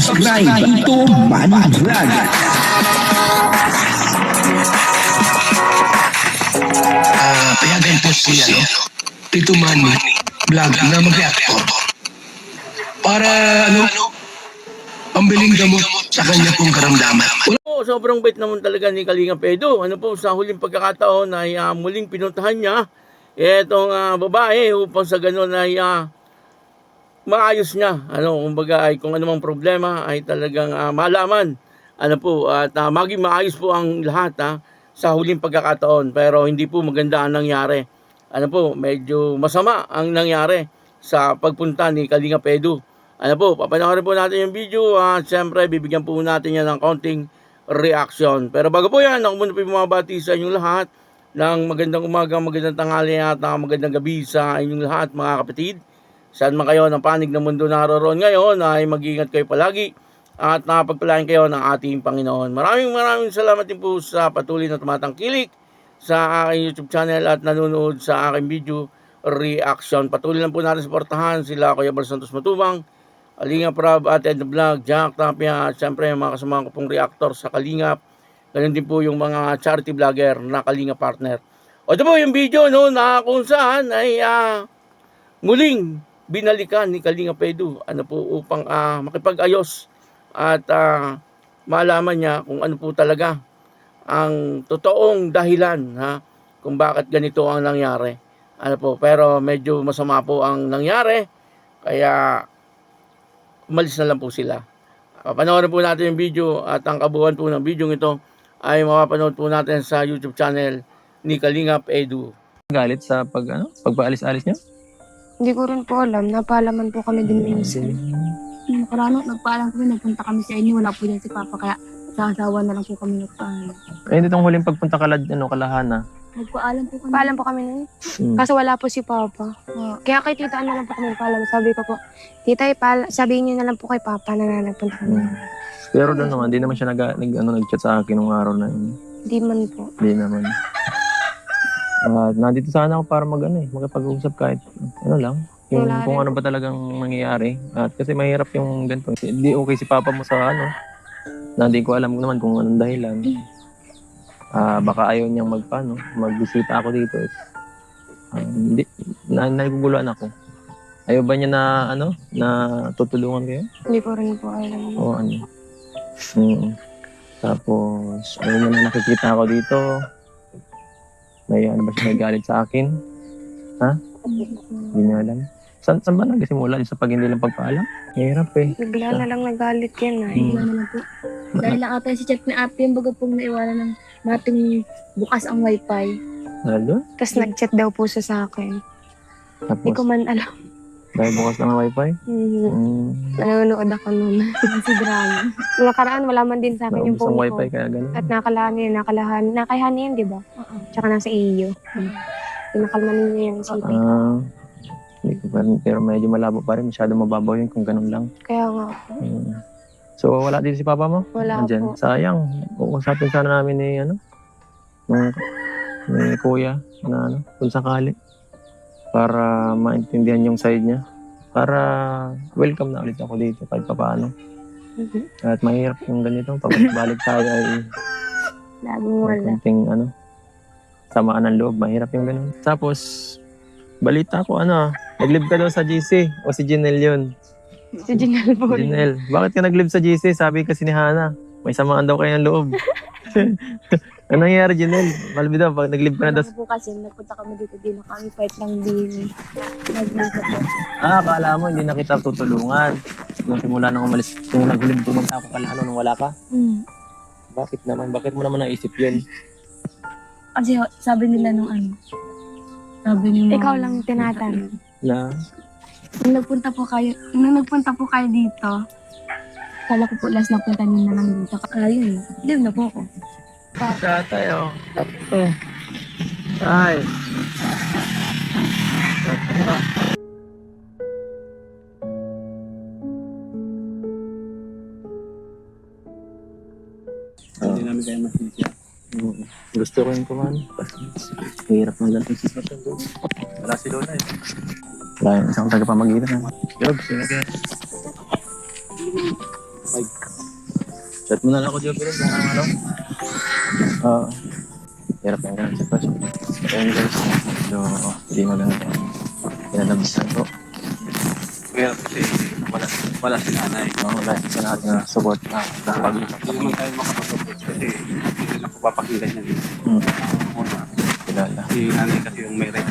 subscribe Ito Money Vlog. Payagan po si Tito Manny Vlog na mag-reactor para pambiling gamot sa kanya pong karamdaman. Sobrang bait naman talaga ni Kalinga Pedro. Sa huling pagkakataon ay muling pinuntahan niya itong babae upang sa ganun ay maayos niya. Kumbaga ay kung anumang problema ay talagang malaman. At maging maayos po ang lahat sa huling pagkakataon. Pero hindi po maganda ang nangyari. Medyo masama ang nangyari sa pagpunta ni Kalinga Pedro. Papanoorin po natin yung video at siyempre bibigyan po natin yan ng konting reaction. Pero bago po yan, ako muna po bumabati sa inyong lahat ng magandang umaga, magandang tanghali at magandang gabi sa inyong lahat mga kapatid. Saan man kayo ng panig ng mundo naroon ngayon ay mag-iingat kayo palagi at napagpalain kayo ng ating Panginoon. Maraming salamat din po sa patuloy na tumatangkilik sa aking YouTube channel at nanonood sa aking video reaction. Patuloy lang po natin suportahan sila Kuya Bal Santos Matubang, Kalinga Prab at Ed Vlog, Jack Tapia at syempre yung mga kasama ko pong reactor sa Kalingap. Ganun din po yung mga charity vlogger na Kalinga partner. Ito po yung video na kung saan ay muling binalikan ni Kalinga Pedro upang makipag-ayos at malaman niya kung ano po talaga ang totoong dahilan kung bakit ganito ang nangyari. Pero medyo masama po ang nangyari kaya umalis na lang po sila. Panoorin po natin yung video at ang kabuuan po ng video ito ay mapapanood po natin sa YouTube channel ni Kalingap Edu. Galit sa pagpaalis-alis niya? Hindi ko rin po alam. Napaalaman po kami din minsan. Nung nakaraan, nagpaalam kami, nagpunta kami sa inyo. Wala po dyan si Papa, kaya sa asawa na lang po kami nagpaalam. Hindi itong huling pagpunta kalahana. Nagpaalam po kami. Paalam po kami nun. Kaso wala po si Papa. Kaya kay tita na lang po kami paalam. Sabi ko po, tita, sabihin niyo na lang po kay Papa na nagpunta kami. Pero doon naman, hindi naman siya nag-chat sa akin nung araw na yun. Hindi man po. Hindi naman. Nandito sana ako para makipag-usap kahit lang. Kung ano ba talagang nangyayari. At kasi mahirap yung ganito. Hindi okay si Papa mo sa Hindi ko alam naman kung anong dahilan. Baka ayaw niyang magbisita ako dito. Hindi, naguguluhan ako. Ayaw ba niya na tutulungan kayo? Hindi ko rin po alam. O Tapos, ayaw niya na nakikita ako dito. May ba siya nagalit sa akin? Hindi niya alam. Saan ba nagsimula sa pag hindi lang pagpaalam? Hirap Bigla na lang nagalit yan Wala na lang po. Dahil lang ata si chat ni Ate, yung baga pong naiwanan ng mating bukas ang wifi. Lalo? Tapos nag-chat daw po siya sa akin. Hindi ko Tapos, man alam. dahil bukas lang ang wifi? Nanonood ako nun. Si Drama. Nakaraan, wala man din sa akin yung Naubos ang phone ko. wifi kaya gano'n. At nakayahan niya yun, di ba? Tsaka nasa iyo. Pinakalma niya yung city. Hindi ko pa rin, pero medyo malabo pa rin. Masyado mababaw yun kung ganun lang. Kaya nga po. So, wala dito si Papa mo? Wala Andyan. po. Sayang. Uusapin sana namin ni Kuya na kung sakali. Para maintindihan yung side niya. Para welcome na ulit ako dito kahit papaano. At mahirap yung ganito. Pag balik tayo ay Laging may wala. konting samaan ng loob. Mahirap yung ganun. Tapos, balita ko nag-live ka daw sa GC o si Janelle yun. Si Janelle po. Janelle, bakit ka nag-live sa GC? Sabi kasi ni Hana, may samaan daw kayo ng loob. Ano nangyayari, Janelle? Malbi daw, pag nag-live ka na daw. Po kasi, nagpunta kami dito, di na kami fight lang din. Nag-live po. Akala mo, hindi na kita tutulungan. Nung simula nang umalis, nung nag-live, pumunta ako nung wala ka. Bakit naman? Bakit mo naman naisip yun? Kasi sabi nila nung sabi niyo Ikaw lang tinatanong. Na? Nung nagpunta po kayo dito, kala ko po last na punta niyo na lang dito. Ayun, live na po ako. Tayo. Ay. Hindi namin kaya masisya. Gusto ko yung kumain. Hirap na ganito yung sitwasyon doon. Wala si Lola Wala yung isang tagapamagitan. Yog, sino kaya? Chat mo na lang ako, Jovelyn, kung ano. Hirap yung ganun sitwasyon. Ayun guys, medyo hindi maganda. Pinalabisan ko. Kaya kasi wala si nanay. Wala sa natin na support na nakapag-usap. Hindi naman tayo makapag-support kasi hindi na po papakinggan yan. Una, Kilala. si nanay kasi yung may right.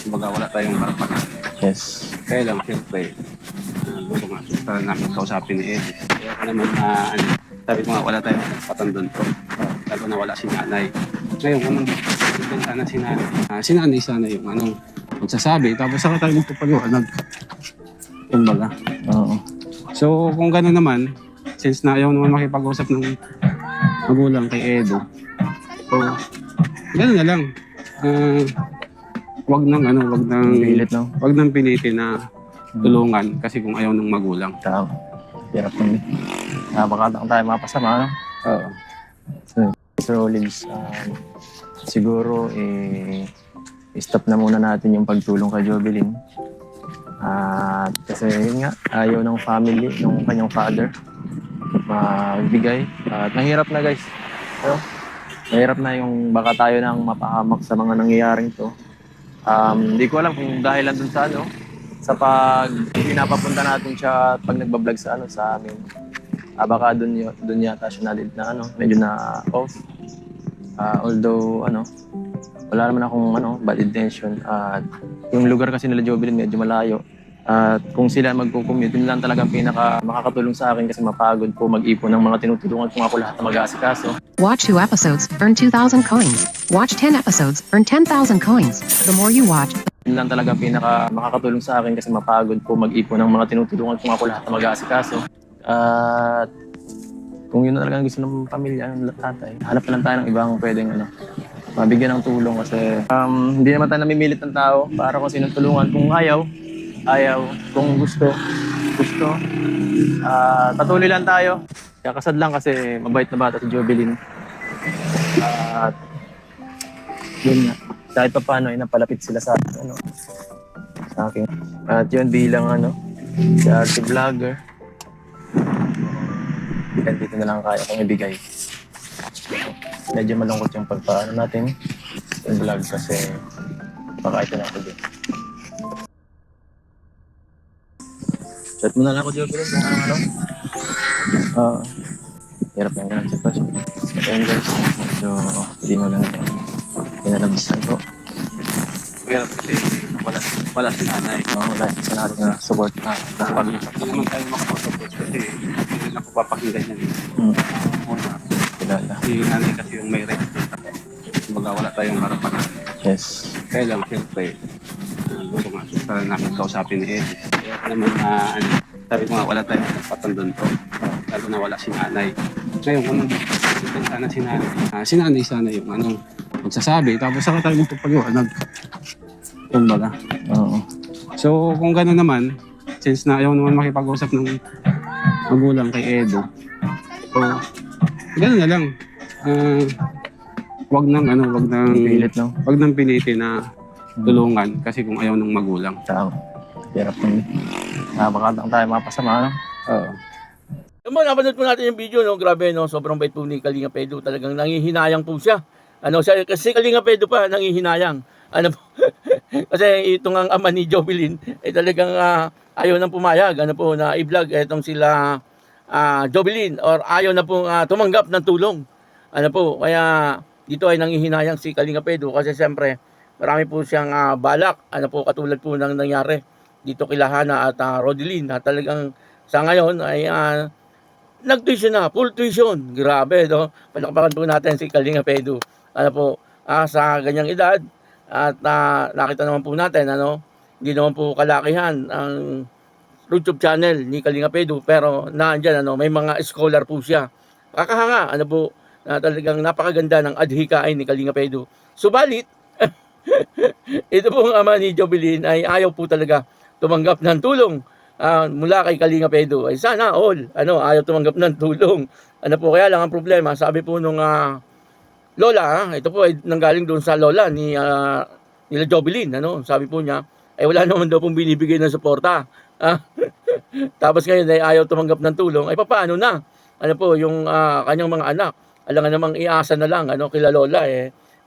Kumbaga wala tayong karapatan. Yes. Kaya lang, siyempre, gusto nga, para namin kausapin ni Ed. Kaya ka naman sabi ko nga, wala tayong karapatan doon po. Lalo na wala si nanay. Ngayon, kung nandun sana si nanay sana yung magsasabi, tapos saka tayo magpapaliwanag. Kumbaga. Oo. So, kung gano'n naman, since na ayaw naman makipag-usap ng magulang kay Edo, so, gano'n na lang. Wag Pilit, no? wag nang pilitin na tulungan kasi kung ayaw ng magulang. Tama. Hirap kami. Baka tayo mapasama, no? Oo. Sir Rollins, siguro, stop na muna natin yung pagtulong kay Jovelyn. Kasi yun nga, ayaw ng family, ng kanyang father, magbigay. At mahirap na guys. Pero, mahirap na yung baka tayo nang mapahamak sa mga nangyayaring to. Hindi ko alam kung dahilan dun sa pag pinapapunta natin siya at pag nagbablog sa amin. Baka dun yata siya na medyo na off. Although wala naman akong bad intention. At yung lugar kasi nila Jovelyn medyo malayo. At kung sila magko-commute, yun lang talagang pinaka makakatulong sa akin kasi mapagod po mag-ipon ng mga tinutulungan ko nga po lahat na mag-aasikaso. Watch 2 episodes, earn 2,000 coins. Watch 10 episodes, earn 10,000 coins. The more you watch, Yun lang talagang pinaka makakatulong sa akin kasi mapagod po mag-ipon ng mga tinutulungan ko nga po lahat na mag-aasikaso. At kung yun na talagang gusto ng pamilya, ng tatay, hanap na lang tayo ng ibang pwedeng mabigyan ng tulong kasi hindi naman tayo namimilit ng tao para kung sinong tulungan. Kung ayaw. Kung gusto. Patuloy lang tayo. Kakasad lang kasi mabait na bata si Jovelyn. At yun nga. Kahit pa paano, napalapit sila sa akin. At yun bilang si RT Vlogger. Dito na lang kaya kong ibigay. Medyo malungkot yung pagpaano natin yung vlog kasi baka ito na ako din. Chat mo na lang ako, Jovelyn, kung hirap yung ganun sitwasyon. Ayun guys, medyo hindi maganda. Pinalabisan ko. Kaya kasi wala si nanay. Wala sa natin na support na nakapag-usap. Hindi naman tayo makapag-support kasi hindi na po papakinggan yan. Una, Kilala. si nanay kasi yung may right. Kumbaga wala tayong karapatan. Yes. Kaya lang, siyempre, gusto nga, para namin kausapin ni Ed. Kaya ka naman sabi ko nga, wala tayong karapatan doon po. Lalo na wala si nanay. Ngayon, kung nandun sana si nanay sana yung magsasabi, tapos saka tayo magpapaliwanag. Kumbaga. Oo. So, kung gano'n naman, since na ayaw naman makipag-usap ng magulang kay Edo, so, gano'n na lang. Wag nang Pilit, no? wag nang pilitin na tulungan kasi kung ayaw ng magulang. Tama. Hirap kami. Baka tayo mapasama, no? Oo. Napanood po natin yung video, grabe, sobrang bait po ni Kalinga Pedro, talagang nangihinayang po siya. Kasi Kalinga Pedro pa, nangihinayang. Kasi itong ang ama ni Jovelyn, talagang ayaw nang pumayag, na i-vlog itong sila Jovelyn, or ayaw na po tumanggap ng tulong. Kaya dito ay nangihinayang si Kalinga Pedro kasi siyempre marami po siyang balak, katulad po ng nangyari dito kila Hana at Rodelyn, na talagang sa ngayon ay nag-tuition na, full tuition. Grabe, no? Palakpakan po natin si Kalinga Pedro. Sa ganyang edad, at nakita naman po natin, hindi naman po kalakihan ang YouTube channel ni Kalinga Pedro, pero nandiyan, may mga scholar po siya. Kakahanga, na talagang napakaganda ng adhikain ni Kalinga Pedro. Subalit, ito pong ama ni Jovelyn ay ayaw po talaga tumanggap ng tulong mula kay Kalinga Pedro. Ay sana all, ayaw tumanggap ng tulong. Kaya lang ang problema, sabi po nung lola, ito po ay nanggaling doon sa lola nila Jovelyn, sabi po niya, ay wala naman daw pong binibigay ng suporta Ah, tapos ngayon ay ayaw tumanggap ng tulong, ay papaano na? Ano po, yung kanyang mga anak, alangan namang iasa na lang, ano, kila lola,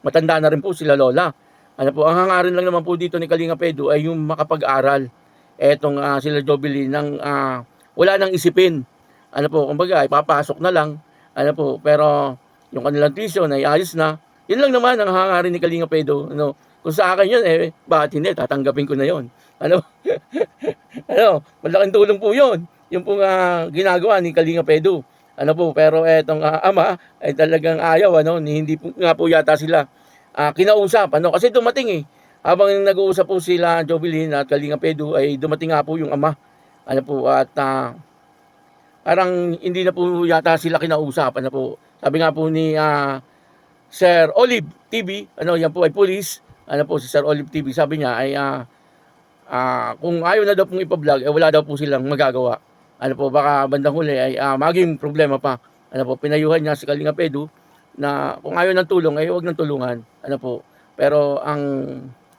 matanda na rin po sila lola. Ano po, ang hangarin lang naman po dito ni Kalinga Pedro ay yung makapag-aral. Etong sila Jobeline nang wala nang isipin. Ano po, kumbaga, ipapasok na lang. Ano po, pero yung kanilang tuition ay ayos na. Yun lang naman ang hangarin ni Kalinga Pedro. Ano, kung sa akin yun, bakit hindi? Tatanggapin ko na yun. Ano, ano, malaking tulong po yun. Yung pong ginagawa ni Kalinga Pedro. Ano po, pero etong ama ay talagang ayaw, ano, hindi po, nga po yata sila kinausap, ano, kasi dumating habang nag-uusap po sila Jobeline at Kalinga Pedro ay dumating nga po yung ama, ano po, at parang hindi na po yata sila kinausap, ano po, sabi nga po ni Sir Olive TV, ano, yan po ay police, ano po, si Sir Olive TV, sabi niya ay kung ayaw na daw pong ipa-vlog, wala daw po silang magagawa, ano po, baka bandang huli ay maging problema pa, ano po, pinayuhan niya si Kalinga Pedro na kung ayaw ng tulong ay huwag ng tulungan, ano po, pero ang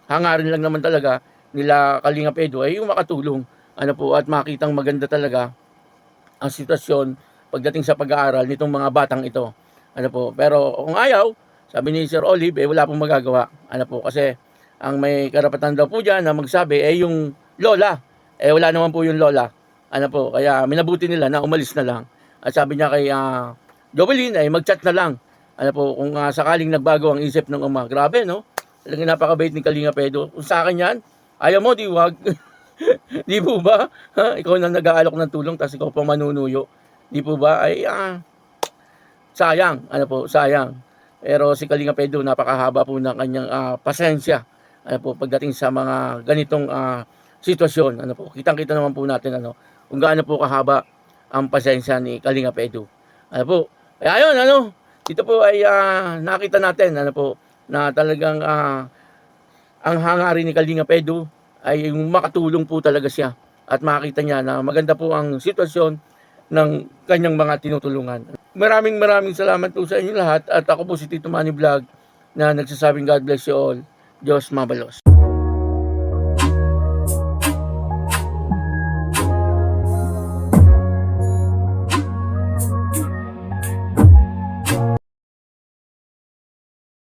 hangarin lang naman talaga nila Kalinga Pedro ay yung makatulong, ano po, at makitang maganda talaga ang sitwasyon pagdating sa pag-aaral nitong mga batang ito, ano po, pero kung ayaw, sabi ni Sir Olive, wala pong magagawa, ano po, kasi ang may karapatan daw po dyan na magsabi ay yung lola, wala naman po yung lola, ano po, kaya minabuti nila na umalis na lang, at sabi niya kay Jobeline ay mag-chat na lang, ano po, kung sakaling nagbago ang isip ng ama. Grabe, no? Talagang napakabait ni Kalinga Pedro. Kung sa akin yan, ayaw mo, di wag. Di po ba? Ikaw na nag-aalok ng tulong, tapos ikaw pa manunuyo. Di po ba? Ay, sayang. Ano po, sayang. Pero si Kalinga Pedro, napakahaba po ng kanyang pasensya. Ano po, pagdating sa mga ganitong sitwasyon. Ano po, kitang-kita naman po natin, ano, kung gaano po kahaba ang pasensya ni Kalinga Pedro. Ano po, ayun, ano, dito po ay nakita natin, ano po, na talagang ang hangarin ni Kalinga Pedro ay yung makatulong po talaga siya at makita niya na maganda po ang sitwasyon ng kanyang mga tinutulungan. Maraming salamat po sa inyo lahat at ako po si Tito Manny Vlog na nagsasabing God bless you all. Diyos mabalos.